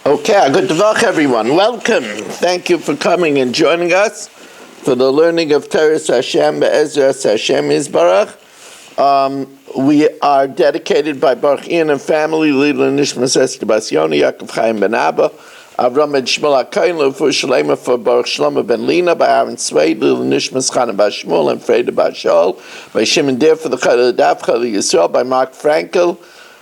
Okay, good Tavach, everyone. Welcome. Thank you for coming and joining us for the learning of Teres Hashem Be'ezras Hashem Yisbarach. We are dedicated by Baruch Ian and family, Lila Nishmas Esther Bas Yoni, Yaakov Chaim Ben Abba, Avram and Shmuel HaKoyin, for Shalema for Baruch Shlomo Ben Lina, by Aaron Swade, Lila Nishmas Chana Bas Shmuel, and Freda Bas Shaul, by Shimon Der for the Kiddushin Daf, Chali Yisrael, by Mark Frankel,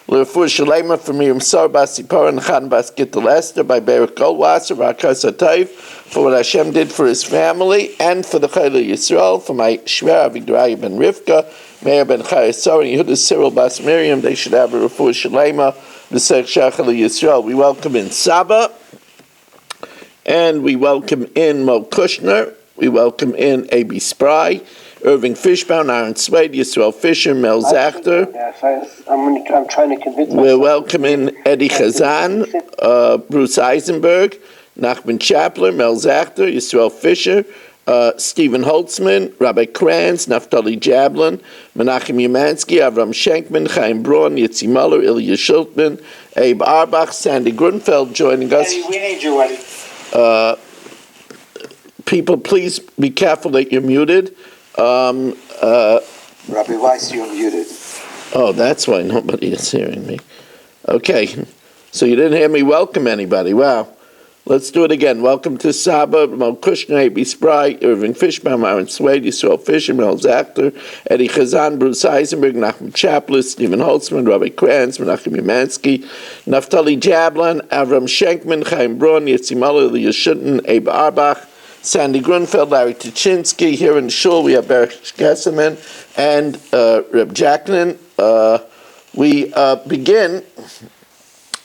L'Refur Shalema for Miriam Sar Bas Sipor and Chan Bas Gittel Esther by Berik Goldwasser, Rakas HaTayv, for what Hashem did for his family, and for the Chayla Yisrael, for my Shver Avigdoraya ben Rivka, Meir ben Chayesar, and Yehuda Cyril Bas Miriam. They should have a L'Refur Shalema, B'Sech Shachal Yisrael. We welcome in Saba, and we welcome in Mo Kushner, we welcome in A.B. Spry, Irving Fishbaum, Aaron Swade, Yisrael Fisher, Mel Zachter. I'm trying to convince myself. We're welcoming Eddie Chazan, Bruce Eisenberg, Nachman Chapler, Mel Zachter, Yisrael Fisher, Stephen Holtzman, Rabbi Kranz, Naftali Jablin, Menachem Yamansky, Avram Schenkman, Chaim Braun, Yitzi Muller, Ilya Schultman, Abe Arbach, Sandy Grunfeld joining us. Eddie, we need you, Eddie. People, please be careful that you're muted. Rabbi Weiss, you're muted. Oh, that's why nobody is hearing me. Okay, so you didn't hear me welcome anybody. Wow. Let's do it again. Welcome to Saba, Mo Kushner, A.B. Spry, Irving Fishbaum, Aaron Swade, Yisrael Fisher, Mel Zachter, Eddie Chazan, Bruce Eisenberg, Nachman Chaplis, Stephen Holtzman, Rabbi Kranz, Menachem Yamansky, Naftali Jablin, Avram Schenkman, Chaim Braun, Yitzi Muller, Ilya Schultman, Abe Arbach, Sandy Grunfeld, Larry Tuchinski. Here in Shul, we have Baruch Gesselman and Reb Jacqueline. We begin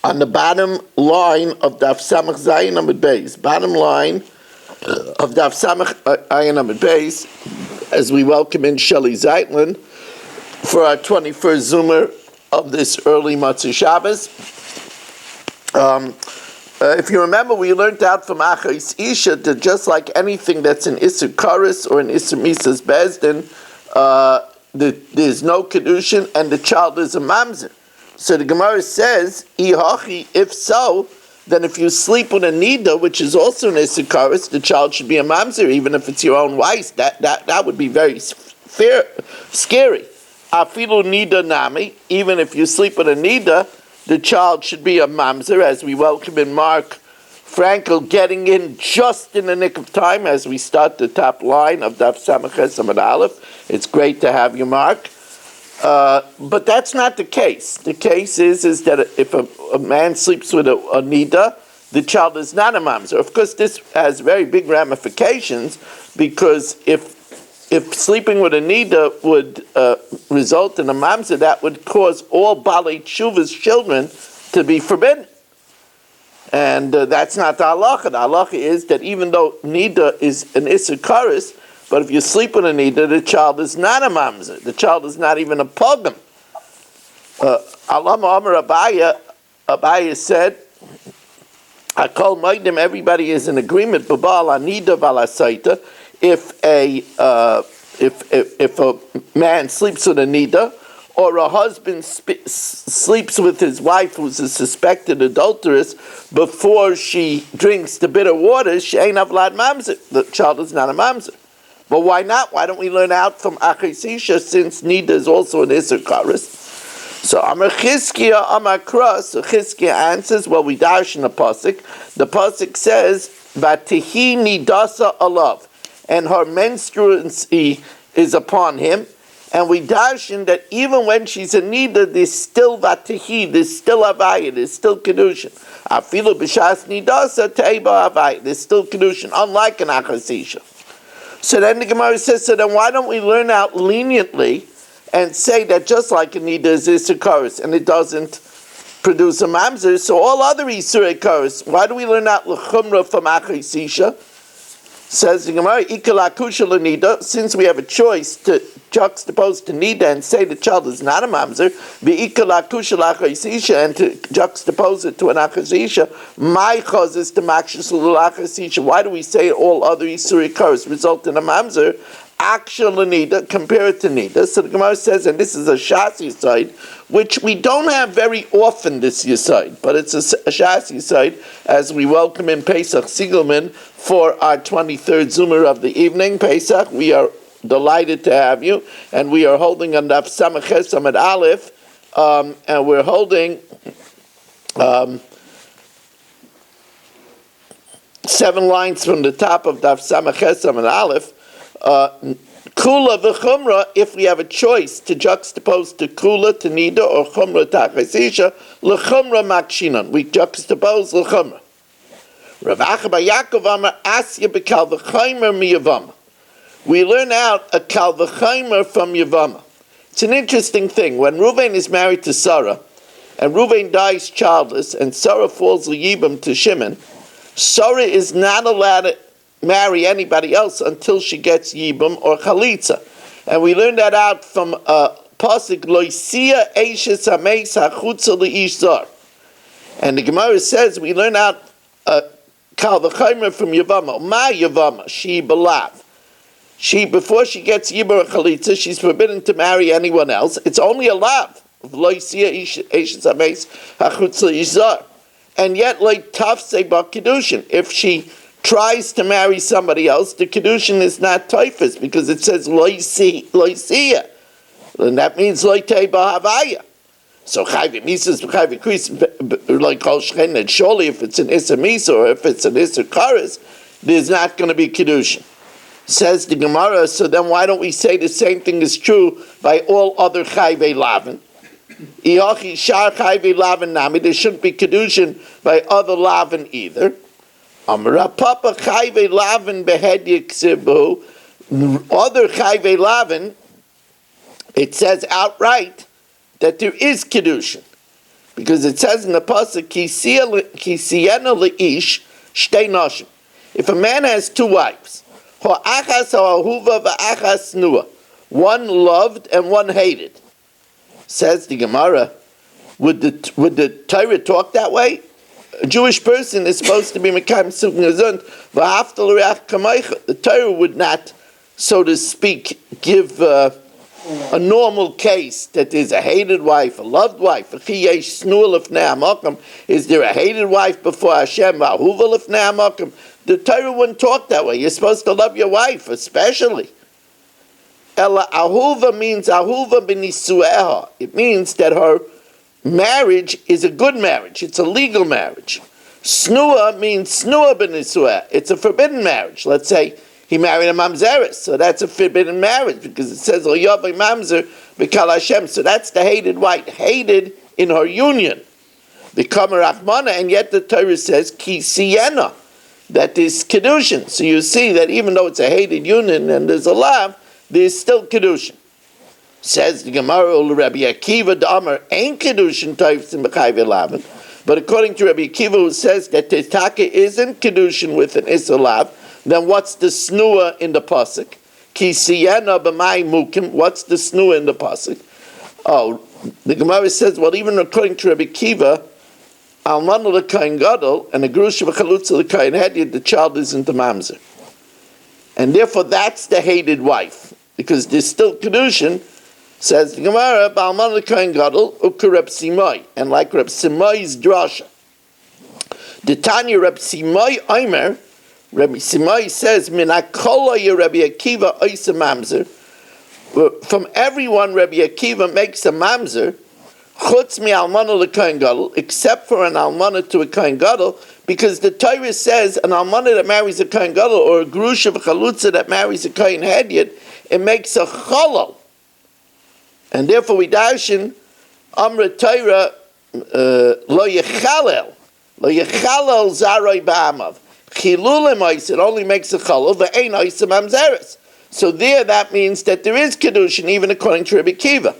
on the bottom line of Daf Samach Zayin Amud Beis. Bottom line of Daf Samach Zayin Amud Beis, as we welcome in Shelley Zeitlin for our 21st Zoomer of this early Matzah Shabbos. If you remember, we learned out from Achais Isha that just like anything that's an Isser Karis or an Isser Misas Bezdin, there's no Kiddushin and the child is a Mamzer. So the Gemara says, if so, then if you sleep with a Nida, which is also an Isser Karis, the child should be a Mamzer, even if it's your own wife. That would be very scary. Afilu Nida Nami, even if you sleep with a Nida, the child should be a mamzer, as we welcome in Mark Frankel, getting in just in the nick of time as we start the top line of Daf Samaches Amud Aleph. It's great to have you, Mark. But that's not the case. The case is that if a man sleeps with a nida, the child is not a mamzer. Of course, this has very big ramifications, because if sleeping with a nida would result in a mamzer, that would cause all Balei Tshuva's children to be forbidden. And that's not the halacha. The halacha is that even though nida is an Isser Karis, but if you sleep with a nida, the child is not a mamzer. The child is not even a pogum. Alama Amar Abaya said, Akol Moedim, everybody is in agreement, Babal Anida Valasaita, if a man sleeps with a nida, or a husband sleeps with his wife who's a suspected adulteress before she drinks the bitter waters, she ain't avlad mamzer. The child is not a mamzer. But why not? Why don't we learn out from Achais Isha, since nida is also an Isser Karis? So Amar Chizkiah Amar Kras. So Chizkiah answers, well, we dash in the pasuk. The pasuk says, "Vatihi nidasa alav," and her menstruancy is upon him. And we darshan that even when she's a nida, there's still vatihi, there's still avaya, there's still kedushin. Afilu b'shas nidasa teiba avaya, there's still kedushin, unlike an Achais Isha. So then the Gemara says, so then why don't we learn out leniently and say that just like a nida is Isser Karis and it doesn't produce a mamzer, so all other Isser Karis, why do we learn out l'chumra from Achais Isha? Says the Gemara, Ikalakusha l'nida, since we have a choice to juxtapose to nida and say the child is not a mamzer, Ikalakusha l'Achais Isha, and to juxtapose it to an Achais Isha, my cause is to makshus l'Achais Isha. Why do we say all other Isur Karis result in a mamzer? actual nida, compare it to nida. So the Gemara says, and this is a Shas Yisod, which we don't have very often this Yisod, but it's a Shas Yisod, as we welcome in Pesach Siegelman for our 23rd Zoomer of the evening. Pesach, we are delighted to have you, and we are holding on Daf Samach Ches Amud Aleph, and we're holding 7 lines from the top of Daf Samach Ches Amud Aleph. Kula v'chumra, if we have a choice to juxtapose to kula to nida or chumra tachas isha, l'chumra makshinan. We juxtapose l'chumra. Rav Acha bar Yaakov Amar asya b'kal v'chaymer miyavama. We learn out a kal v'chaymer from Yavama. It's an interesting thing. When Reuven is married to Sarah, and Reuven dies childless, and Sarah falls l'yibam to Shimon, Sarah is not allowed to marry anybody else until she gets yibum or chalitza, and we learned that out from pasuk loisia eishes hameis hachutza leish zar, and the Gemara says we learn out kal v'chaymer from Yavama. Ma Yavama, she belav. She, before she gets yibum or chalitza, she's forbidden to marry anyone else. It's only a lav. Loisia eishes hameis hachutza leish zar, and yet like tafsei ba kiddushin, if she tries to marry somebody else, the Kiddushin is not typhus because it says loisiya. And that means loitei b'havaya. So chayv misas chayv kris like kol shchen, and surely if it's an issa misa or if it's an issa karis, there's not going to be Kiddushin. Says the Gemara, so then why don't we say the same thing is true by all other chayvei lavin? Ihachi shar chayvei lavin nami, there shouldn't be Kiddushin by other lavin either. Amra Papa Chayve Lavin Behed Yiksibu. Other Chayve Lavin, it says outright that there is Kiddushin. Because it says in the pasuk, Kisiyena Leish Shtei Nashim. If a man has 2 wives, Ha'achas ha'ahuva v'achas nua, one loved and one hated, says the Gemara, would the Torah talk that way? A Jewish person is supposed to be Mekayim Suk Nezund, v'hafta l'reach kamaycha. The Torah would not, so to speak, give a normal case that there's a hated wife, a loved wife. Is there a hated wife before Hashem? The Torah wouldn't talk that way. You're supposed to love your wife, especially. Ela ahuva means ahuva b'nisueha. It means that her marriage is a good marriage. It's a legal marriage. Snua means snua b'nisueh. It's a forbidden marriage. Let's say he married a mamzeres, so that's a forbidden marriage because it says Oyavay mamzer b'kal Hashem. So that's the hated wife, hated in her union. The Kamer Achmana, and yet the Torah says ki siyena, that is Kiddushin. So you see that even though it's a hated union and there's a lav, there's still Kiddushin. Says the Gemara, Rabbi Akiva, the Amar ain't Kiddushin types in B'chayve Lavin. But according to Rabbi Akiva, who says that Tetaka isn't Kiddushin with an Isalav, then what's the snua in the pasuk? Ki siyena b'mai mukim. What's the snua in the pasuk? Oh, the Gemara says, well, even according to Rabbi Akiva, Almana l'kayin gadol and a grusha v'chalutza l'kayin hedyed, the child isn't a mamzer, and therefore that's the hated wife because there's still Kiddushin. Says the Gemara, Ba'alman l'kayin gadol u'ka Reb Simai, and like Reb Simai's drasha. The Tanya Reb Simai Omer, Reb Simai says, Min ha'kola ye Rabbi Akiva oisa mamzer. From everyone, Rabbi Akiva makes a mamzer, chutz mi almana l'kayin gadol, except for an almana to a kayin gadol, because the Torah says an almana that marries a kayin gadol or a grusha v'chalutza that marries a kayin hedyed, it makes a cholol. And therefore we darshan Amra Torah lo yechalel zaroi ba'amav chilul emayis. It only makes a chalul ve'ein oisa mamzeres. So there that means that there is Kiddushin even according to Rabbi Akiva.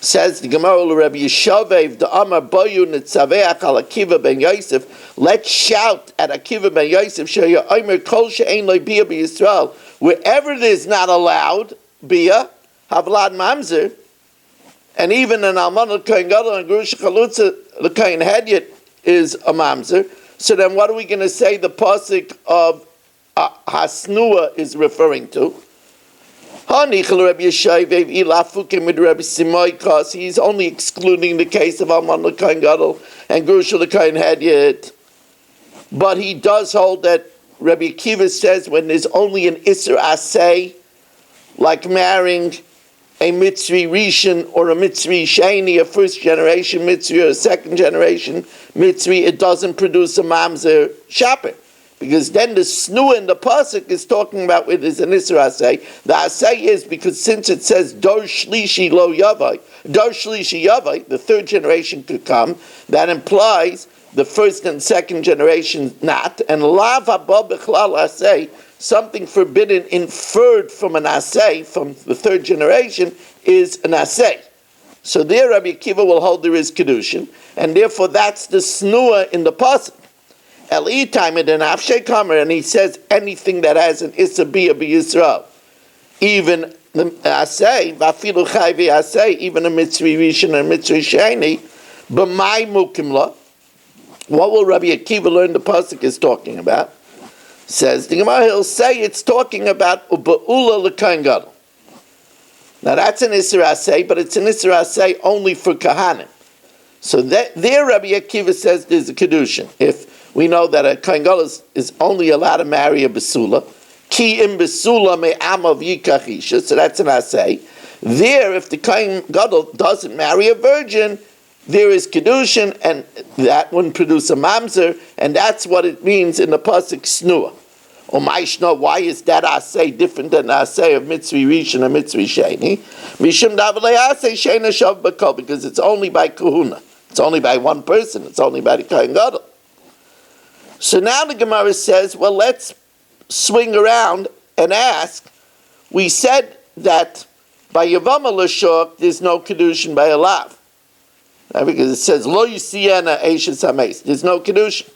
Says the Gemara Rabbi Yishavev the Amar Boyu Nitzaveach al Akiva ben Yosef. Let's shout at Akiva ben Yosef Sheya Omer Kol she'ein lo bia b'Yisrael. Wherever there's not allowed bia havlad mamzer. And even an alman l'kayin gadol and grusha chalutza l'kayin hedyet is a mamzer. So then, what are we going to say the pasuk of hasnua is referring to? Hanichel Rabbi Yeshayvev ilafukim with Rabbi Simoy, because he's only excluding the case of Alman L'Kain Gadol and Gerusha L'Kain Hedyet. But he does hold that Rabbi Akiva says when there's only an Isser Aseh, like marrying a Mitzri Rishon or a Mitzri Sheni, a first generation Mitzri or a second generation Mitzri, it doesn't produce a Mamzer Shaper. Because then the Snua in the Pasuk is talking about it is an Isra Aseh. The Aseh is because since it says Dor Shlishi Lo Yavai, Dor Shlishi Yavai, the third generation could come, that implies the first and second generation not, and Lav Haba B'chlal Aseh, something forbidden inferred from an Aseh, from the third generation, is an Aseh. So there Rabbi Akiva will hold there is Kiddushin, and therefore that's the Snua in the Pasuk. Eli time it in Afshe Kamer, and he says anything that has an Isabiyah B'Yisrael, even the Aseh, Vafilu Chayvi Aseh, even a Mitzri Rishon and Mitzri Sheni, B'mai Mukimla. What will Rabbi Akiva learn the pasuk is talking about? Says the Gemara, he'll say it's talking about Uba'ula L'Kain Gadol. Now that's an Isra Aseh, but it's an Isra Aseh only for Kahanim. So there Rabbi Akiva says there's a Kiddushin. If we know that a Kain Gadol is only allowed to marry a Basula, Ki im Basula me amav yikachisha, so that's an Aseh. There, if the Kain Gadol doesn't marry a virgin, there is Kiddushin, and that wouldn't produce a Mamzer, and that's what it means in the Pasuk Snua. Or Maishna, why is that Aseh different than the Aseh of Mitzri Rishon and Mitzri Sheni? Mishum Davalei Aseh Shena Shav Bakol, because it's only by Kahuna. It's only by one person. It's only by the Kain Gadol. So now the Gemara says, well, let's swing around and ask. We said that by Yavama L'Shok, there's no Kiddushin by a Lav. Because it says, Lo Yisiyana Eishes HaMeis. There's no Kiddushin.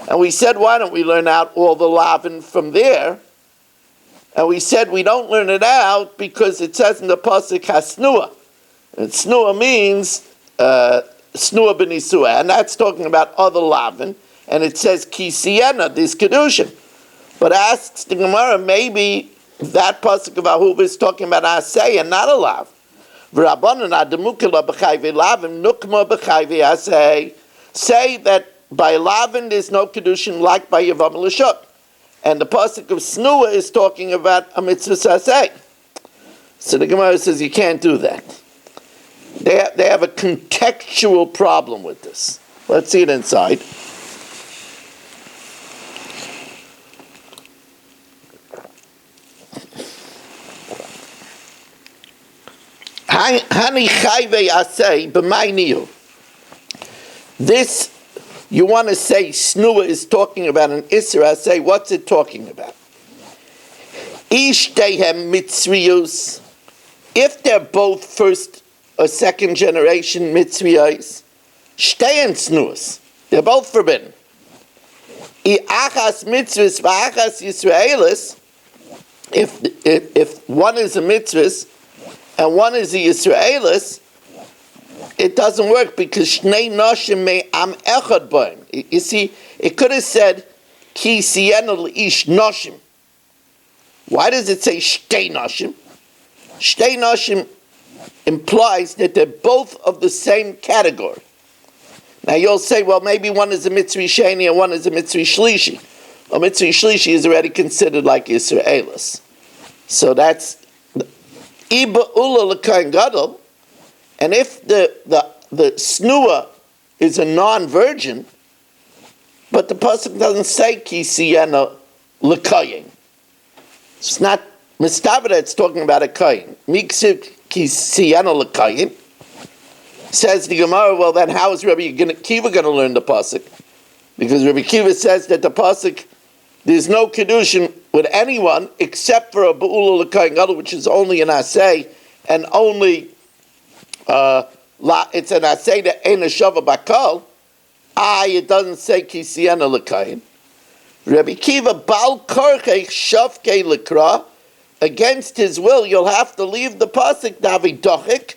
And we said, why don't we learn out all the Lavin from there? And we said we don't learn it out because it says in the Pasuk Hasnua. And Snua means Snua B'Nisua. And that's talking about other Lavin. And it says Ki Siena, this Kiddushin. But asks the Gemara, maybe that Pasuk of Ahuv is talking about Aseh and not a Lav. Say that by Lavin there's no Kiddushin like by Yavam L'Shuk. And the Pasuk of Snua is talking about a Mitzvah Saseh. So the Gemara says you can't do that. They have a contextual problem with this. Let's see it inside. This, you want to say Snua is talking about an Isra, say what's it talking about? Ishtehem mitzriyus, if they're both first or second generation mitzriyos, shteyen Snuas, they're both forbidden. Achas mitzvahs v'achas Yisraelis, if one is a mitzvah and one is the Yisraelis, it doesn't work because Shnei Noshim me am echad boim. You see, it could have said Ki Siena Ish Noshim. Why does it say Shtei Noshim? Shtei Noshim implies that they're both of the same category. Now you'll say, well, maybe one is a Mitzri Sheni and one is a Mitzri Shlishi. A Mitzri Shlishi is already considered like Yisraelis. So that's Iba Ula L'Kain Gadol, and if the Snua is a non-virgin, but the pasuk doesn't say Ki Siena L'Kayin. It's not Mistavada, it's talking about a Kayin. Miksiv Ki Siena L'Kayin. Says the Gemara, well then how is Rabbi Akiva going to learn the pasuk? Because Rabbi Akiva says that the pasuk, there's no Kiddushin with anyone except for a Ba'ula L'Kain Gadol, which is only an Aseh, and only it's an Aseh that ain't a Shava Bakal. It doesn't say Ki Siena L'Kain. Rabbi Akiva Bal Korchei Shavkei L'Kra, against his will, you'll have to leave the pasuk Davi Dochik.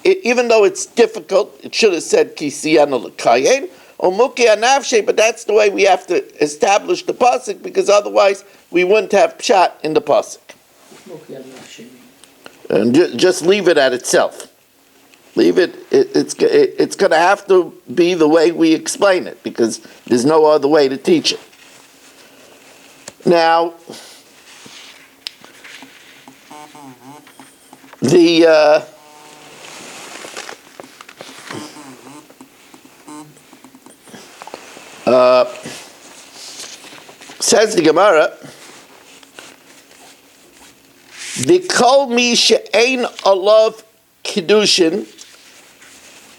Even though it's difficult, it should have said Ki Siena L'Kain. But that's the way we have to establish the pasuk, because otherwise we wouldn't have pshat in the pasuk. And just leave it at itself. Leave it. It's going to have to be the way we explain it because there's no other way to teach it. Now, the says the Gemara, "V'kol mi she'ein alav kiddushin."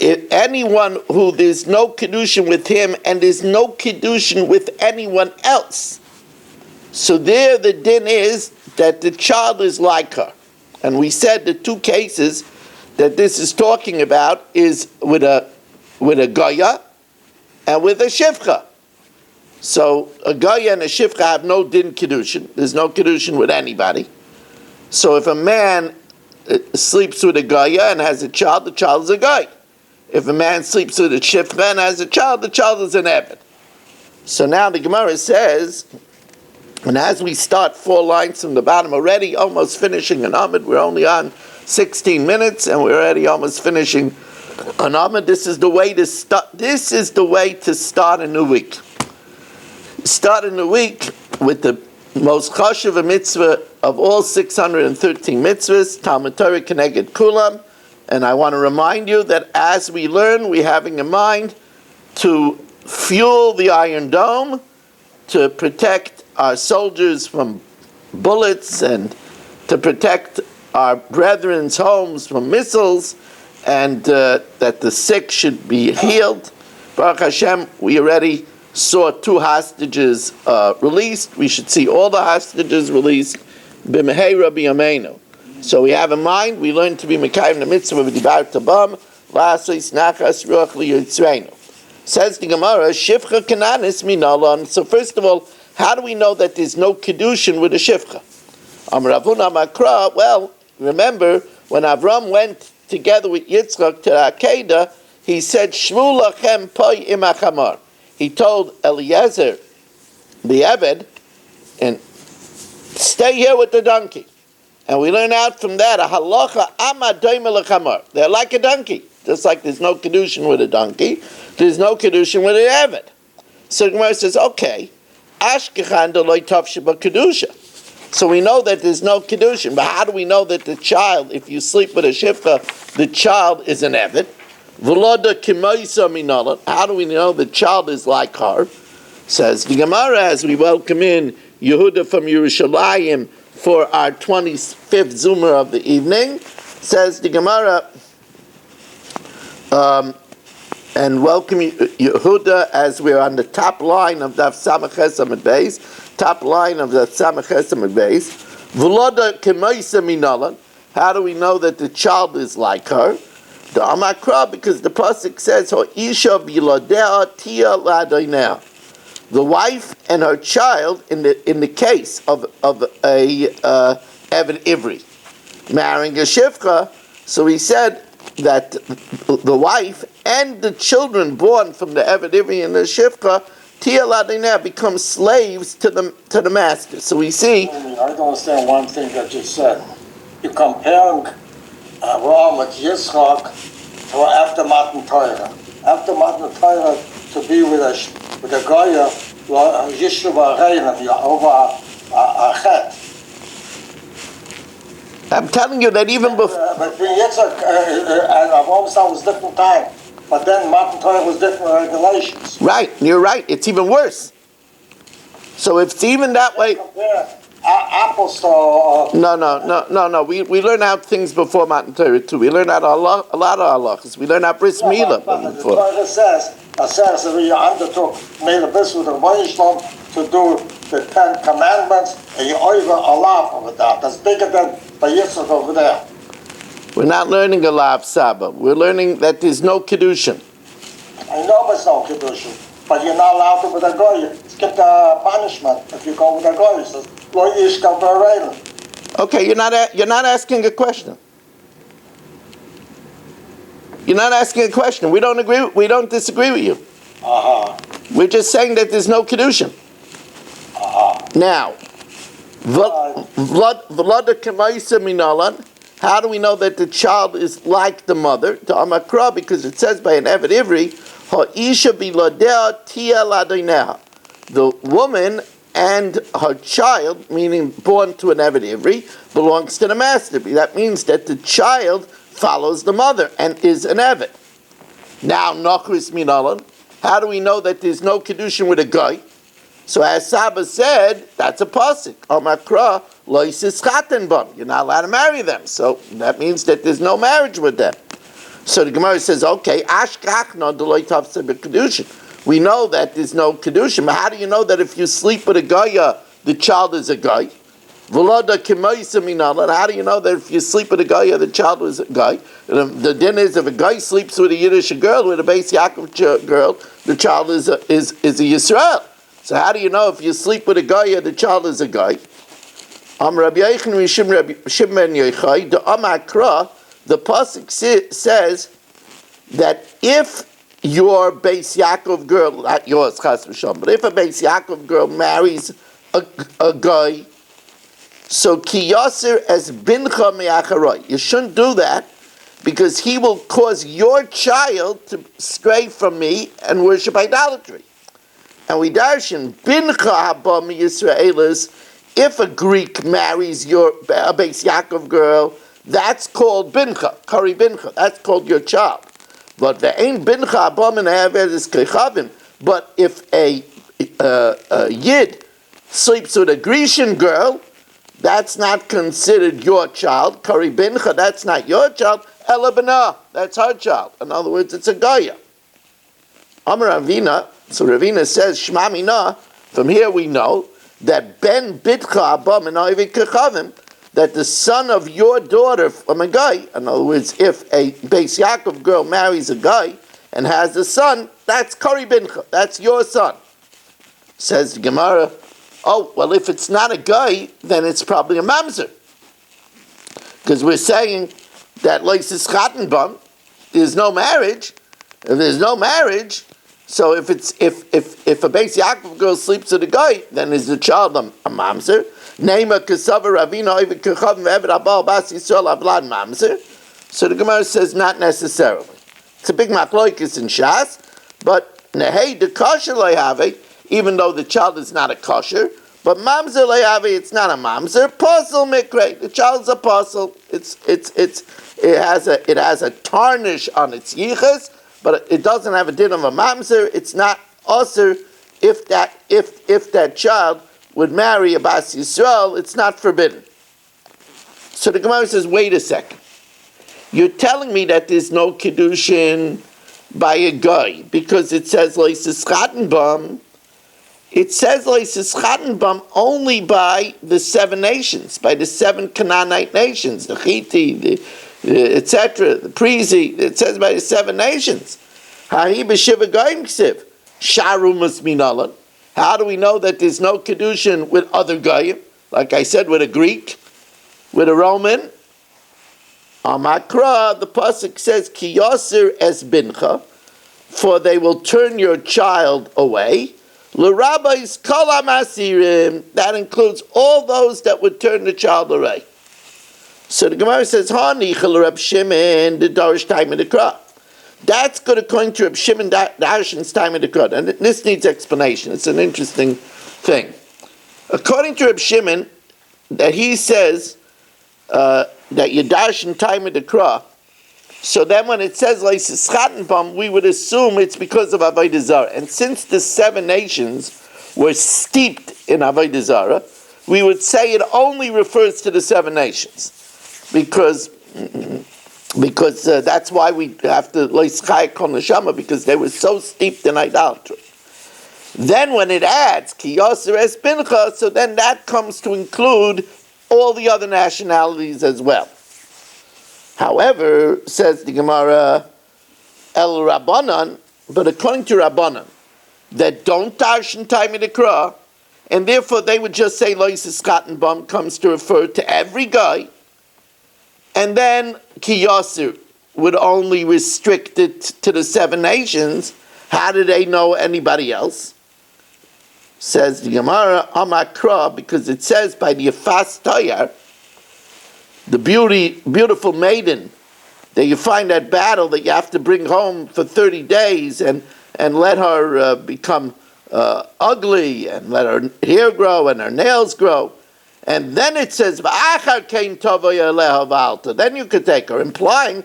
If anyone who there's no kiddushin with him and there's no kiddushin with anyone else, so there the din is that the child is like her. And we said the two cases that this is talking about is with a goya and with a shivcha. So a goya and a shivcha have no din kiddushin. There's no kiddushin with anybody. So if a man sleeps with a goya and has a child, the child is a goy. If a man sleeps with a shivcha and has a child, the child is an eved. So now the Gemara says, and as we start 4 lines from the bottom already, almost finishing an Amud, we're only on 16 minutes and we're already almost finishing an Amud. This is the way to start. This is the way to start a new week. Start a new week with the most chashuv mitzvah of all 613 mitzvahs, Talmud Torah Keneged Kulam. And I want to remind you that as we learn, we're having in mind to fuel the Iron Dome, to protect our soldiers from bullets and to protect our brethren's homes from missiles, and that the sick should be healed. Baruch Hashem, we already saw 2 hostages released. We should see all the hostages released. B'mehei Rabbi Yameinu. So we have in mind, we learn to be Mekayim the mitzvah of Dibar Tabam, La'asos Nachas Ruach Liyitzreinu. Says the Gemara, Shivcha Kananis Minalon. So first of all, how do we know that there's no Kiddushin with a Shivcha? Ravuna Makra, well, remember, when Avram went together with Yitzchak to Akedah, he said, Shvu lachem poi im achamar. He told Eliezer, the Eved, and stay here with the donkey. And we learn out from that, a halacha ama doime lechamar. They're like a donkey. Just like there's no Kiddushin with a donkey, there's no Kiddushin with an Eved. So the Gemara says, okay, Ashkechan deloy tavsheba Kiddusha. So we know that there's no Kiddushin, but how do we know that the child, if you sleep with a Shivcha, the child is an Eved? V'loda kimoisa minalan. How do we know the child is like her? Says the Gemara, as we welcome in Yehuda from Yerushalayim for our 25th Zoomer of the evening, says the Gemara, and welcome Yehuda as we're on the top line of Daf Samach Amud Beis, top line of the Samach Amud Beis. V'loda k'moisa minalan. How do we know that the child is like her? The Amakra, because the pasuk says, "Ho isha v'yilodea tia ladoinea." The wife and her child, in the case of a Eved Ivri marrying a Shivcha, so he said that the wife and the children born from the Eved Ivri and the Shivcha, Tia Ladineh, become slaves to the master. So we see. I don't understand one thing that you said. You're comparing Avraham with Yitzchak to after Matan Torah. After Matan Torah, to be with a Goya, Yishuv Areinim, Yehovah Achet. I'm telling you that even before. But Yitzchak and Avraham was different time. But then Matan Torah was different regulations. Right, you're right. It's even worse. So if it's even that way. Apples to. No. We learn out things before Matan Torah too. We learn out a lot of halachas. We learn out bris milah before. before. The Torah says that you undertook, made a business with the Moishlam to do the 10 Commandments, and you over Allah over that. That's bigger than the Yitzchak over there. We're not learning a Lav Saba. We're learning that there's no Kiddushin. I know there's no Kiddushin, but you're not allowed to with a Goy. Skip the punishment if you go with a Goy. It says, Lo yishkav b'areilim. Okay, you're not asking a question. You're not asking a question. We don't disagree with you. We're just saying that there's no Kiddushin. Now, Vlada Kemaisa Minalan. How do we know that the child is like the mother? To Amakra, because it says by an Eved Ivri, Ha'isha biladea tia ladoineha. The woman and her child, meaning born to an Eved Ivri, belongs to the master. That means that the child follows the mother and is an Eved. Now, Nochris Minalan, how do we know that there's no Kiddushin with a guy? So as Saba said, that's a pasuk. Amakra loisis chatenbam. You're not allowed to marry them. So that means that there's no marriage with them. So the Gemara says, okay, ashkachna deloy tafse b'kedushin. We know that there's no kedushin, but how do you know that if you sleep with a guy, the child is a guy? V'loda k'moisa minalan. How do you know that if you sleep with a guy, the child is a guy? The din is if a guy sleeps with a Yiddish girl, with a Beis Yaakov girl, the child is a Yisrael. So how do you know if you sleep with a guy, the child is a guy? Rabbi Yochanan Rishim Rabbi Shimon Yochai, the Amakra, the pasuk says that if your Beis Yaakov girl, not yours, Chas v'Shalom, but if a Beis Yaakov girl marries a guy, so ki yaser as bincha me'acharoi. You shouldn't do that because he will cause your child to stray from me and worship idolatry. And we darshan bincha haba miYisraelis. If a Greek marries a Beis Yaakov girl, that's called bincha, kari bincha. That's called your child. But the ain't bincha haba min ha'eved kechavim. But if a Yid sleeps with a Grecian girl, that's not considered your child. Kari bincha, that's not your child. Ela b'na, that's her child. In other words, it's a Goya. Amar Ravina, so Ravina says, Shma mina, from here we know that ben bitcha abba minayvik kechavim, that the son of your daughter from a guy, in other words, if a Beis Yaakov girl marries a guy and has a son, that's Kari bincha, that's your son. Says the Gemara, oh, well, if it's not a guy, then it's probably a mamzer. Because we're saying that loisis chatenbam, there's no marriage. If there's no marriage, so if a Beis Yaakov girl sleeps with a guy, then is the child a mamzer? Neima kasava ravina oivik kechav me'eved abal bas Yisrael avlad mamzer. So the Gemara says not necessarily. It's a big machloikis in Shas, but nehei de kosher lehave, even though the child is not a kosher, but mamzer lehave, it's not a mamzer. Posel mikre, the child's a posel. It has a tarnish on its yichus, but it doesn't have a din of a mamzer. It's not osir if that child would marry a Bas Yisrael, it's not forbidden. So the Gemara says, wait a second. You're telling me that there's no Kiddushin by a guy because it says Leisis Chatenbam. It says Leisis Chatenbam only by the 7 nations, by the 7 Canaanite nations, the Chiti, etc., the Prizi. It says by the 7 nations. Hahi b'shiva goyim ksiv. Sharu must minalan. How do we know that there's no Kiddushin with other goyim? Like I said, with a Greek, with a Roman. Amakra, the pasuk says, Ki yasir es bincha, for they will turn your child away. L'rabbis kol hamasirim, that includes all those that would turn the child away. So the Gemara says, Hanichel Reb Shimon, the Darish time in the Kra. That's good according to Reb Shimon Darshan's time in the Kra. And this needs explanation. It's an interesting thing. According to Reb Shimon, that he says that Yadarshan time in the Kra, so then when it says Leisis Chatenbam, we would assume it's because of Avodah Zarah. And since the 7 nations were steeped in Avodah Zarah, we would say it only refers to the 7 nations. Because that's why we have to Leischai Kol Neshama, because they were so steeped in idolatry. Then when it adds Ki Yasser Es Bincha, so then that comes to include all the other nationalities as well. However, says the Gemara, El Rabbanan, but according to Rabbanan, that don't darshan time in the Kra, and therefore they would just say Loisis Chatenbam comes to refer to every guy, and then Ki Yasser would only restrict it to the 7 nations. How do they know anybody else? Says the Gemara, Amakra, because it says by the Yafas Tayar, the beautiful maiden that you find at battle that you have to bring home for 30 days and let her become ugly and let her hair grow and her nails grow. And then it says, then you could take her, implying,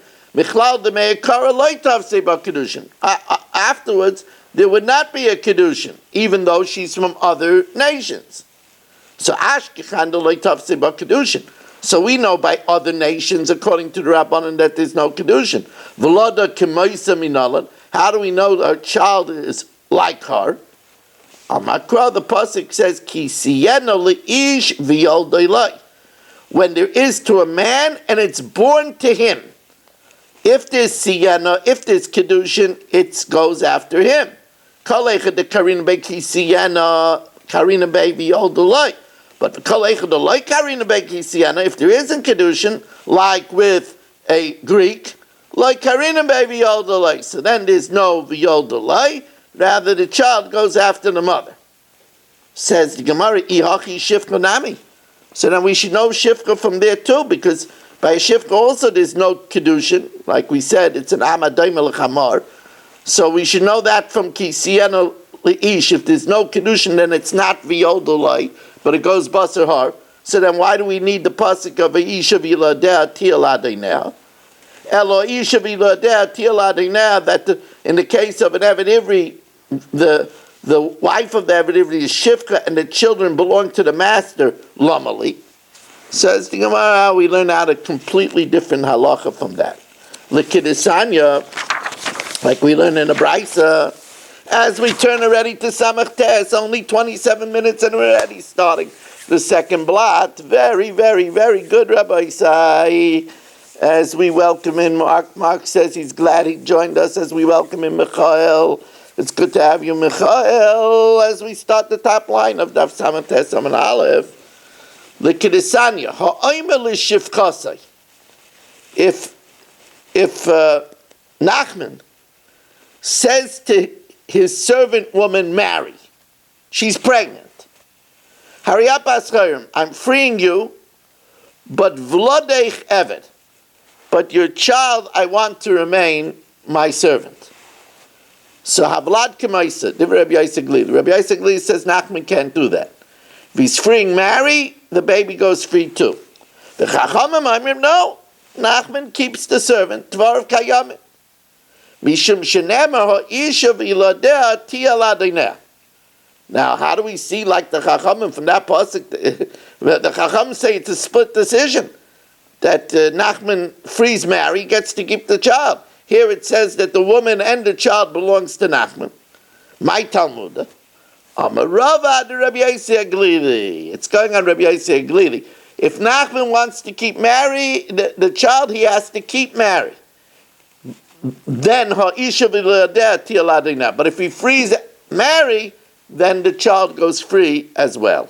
afterwards, there would not be a Kiddushin, even though she's from other nations. So Kiddushin. So we know by other nations, according to the Rabbanan, that there's no Kiddushin. How do we know our child is like her? Amakra, the pasuk says, "Ki siyena leish v'yoldei." When there is to a man and it's born to him. If there's siyena, if there's Kiddushin, it goes after him. Kalecha de karina be ki siyena, karina be v'yoldei. But the kalecha de like karina be ki siyena, if there isn't Kiddushin, like with a Greek, like karina be v'yoldei. So then there's no v'yoldei. Rather, the child goes after the mother. Says the Gemara, Ihachi Shifka Nami. So then we should know Shifka from there too, because by Shifka also there's no Kiddushin. Like we said, it's an Amadayim al-Chamar. So we should know that from Kisiyana Leish. If there's no Kiddushin, then it's not V'yodolai, but it goes Basar Har. So then why do we need the pasuk of Isha V'yiladeh Tiel Adinah? Elo Isha V'yiladeh Tiel Adinah, that in the case of an Eved Ivri, the wife of the Eved Ivri is Shifka, and the children belong to the master, Lamali. Says the Gemara, we learn out a completely different halacha from that. L'kidisanya, like we learn in the Brisa, as we turn already to Samach Tes, only 27 minutes and we're already starting the second blot. Very, very, very good, Rabbi Isai. As we welcome in, Mark says he's glad he joined us as we welcome in Michael. It's good to have you, Michael, as we start the top line of Daf Samach Tes Amud Aleph. L'kidisanya, ha'omer l'shivchasai. If Nachman says to his servant woman, Mary, she's pregnant. Hariap aschayim, I'm freeing you, but v'lodeich eved. But your child, I want to remain my servant. So Havlad Kemaisa, Rabbi Yosef Glili. Rabbi Yosef Glili says Nachman can't do that. If he's freeing Mary, the baby goes free too. The Chachamim Amrim, no. Nachman keeps the servant. Tvar of Kayamim. Mishum Shenemar Ha'isha V'yiladeh Tiel Adinah. Now, how do we see, like the Chachamim from that pasuk? The Chachamim say it's a split decision. That Nachman frees Mary, gets to keep the child. Here it says that the woman and the child belongs to Nachman. My Talmud. Amarava Rabbi Yosef Glili. It's going on Rabbi Yosef Glili. If Nachman wants to keep Mary, the child, he has to keep Mary. Then ha'isha v'ladeh tiel adinah. But if he frees Mary, then the child goes free as well.